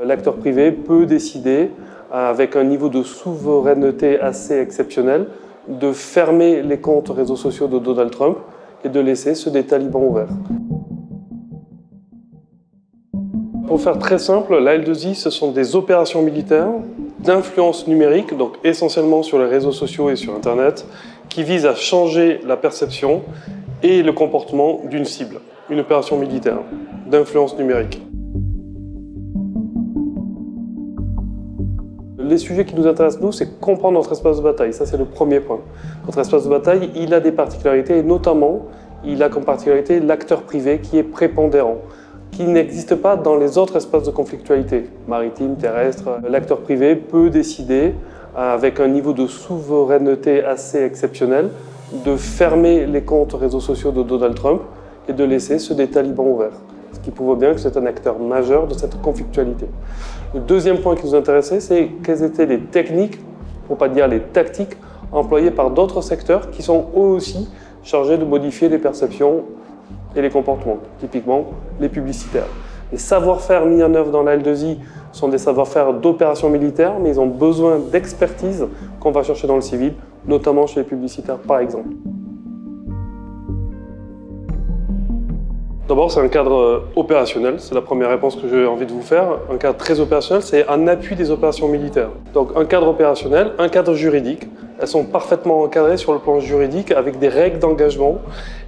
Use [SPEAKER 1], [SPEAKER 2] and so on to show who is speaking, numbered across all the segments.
[SPEAKER 1] L'acteur privé peut décider, avec un niveau de souveraineté assez exceptionnel, de fermer les comptes réseaux sociaux de Donald Trump et de laisser ceux des talibans ouverts. Pour faire très simple, la L2I, ce sont des opérations militaires d'influence numérique, donc essentiellement sur les réseaux sociaux et sur Internet, qui visent à changer la perception et le comportement d'une cible. Une opération militaire d'influence numérique. Les sujets qui nous intéressent, nous, c'est comprendre notre espace de bataille. Ça, c'est le premier point. Notre espace de bataille, il a des particularités, et notamment, il a comme particularité l'acteur privé qui est prépondérant, qui n'existe pas dans les autres espaces de conflictualité, maritime, terrestre. L'acteur privé peut décider, avec un niveau de souveraineté assez exceptionnel, de fermer les comptes réseaux sociaux de Donald Trump et de laisser ceux des talibans ouverts. Ce qui prouve bien que c'est un acteur majeur de cette conflictualité. Le deuxième point qui nous intéressait, c'est quelles étaient les techniques, pour ne pas dire les tactiques, employées par d'autres secteurs qui sont eux aussi chargés de modifier les perceptions et les comportements, typiquement les publicitaires. Les savoir-faire mis en œuvre dans la L2I sont des savoir-faire d'opérations militaires, mais ils ont besoin d'expertise qu'on va chercher dans le civil, notamment chez les publicitaires par exemple. D'abord, c'est un cadre opérationnel, c'est la première réponse que j'ai envie de vous faire. Un cadre très opérationnel, c'est un appui des opérations militaires. Donc un cadre opérationnel, un cadre juridique. Elles sont parfaitement encadrées sur le plan juridique avec des règles d'engagement.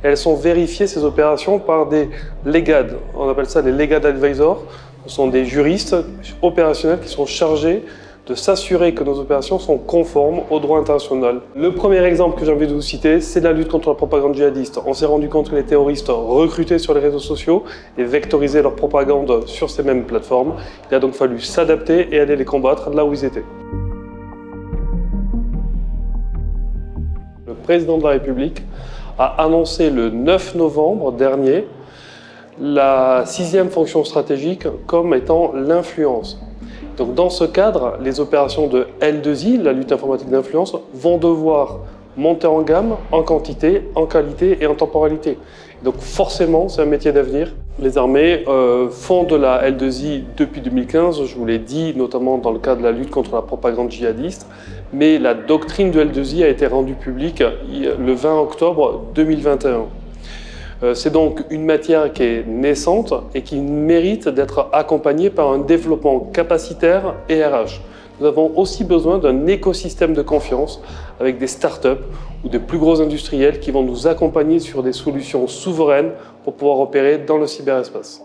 [SPEAKER 1] Elles sont vérifiées, ces opérations, par des legad. On appelle ça les legad advisors. Ce sont des juristes opérationnels qui sont chargés de s'assurer que nos opérations sont conformes au droit international. Le premier exemple que j'ai envie de vous citer, c'est la lutte contre la propagande djihadiste. On s'est rendu compte que les terroristes recrutaient sur les réseaux sociaux et vectorisaient leur propagande sur ces mêmes plateformes. Il a donc fallu s'adapter et aller les combattre là où ils étaient. Le président de la République a annoncé le 9 novembre dernier la 6e fonction stratégique comme étant l'influence. Donc dans ce cadre, les opérations de L2I, la lutte informatique d'influence, vont devoir monter en gamme, en quantité, en qualité et en temporalité. Donc forcément, c'est un métier d'avenir. Les armées font de la L2I depuis 2015, je vous l'ai dit, notamment dans le cadre de la lutte contre la propagande djihadiste, mais la doctrine de L2I a été rendue publique le 20 octobre 2021. C'est donc une matière qui est naissante et qui mérite d'être accompagnée par un développement capacitaire et RH. Nous avons aussi besoin d'un écosystème de confiance avec des startups ou des plus gros industriels qui vont nous accompagner sur des solutions souveraines pour pouvoir opérer dans le cyberespace.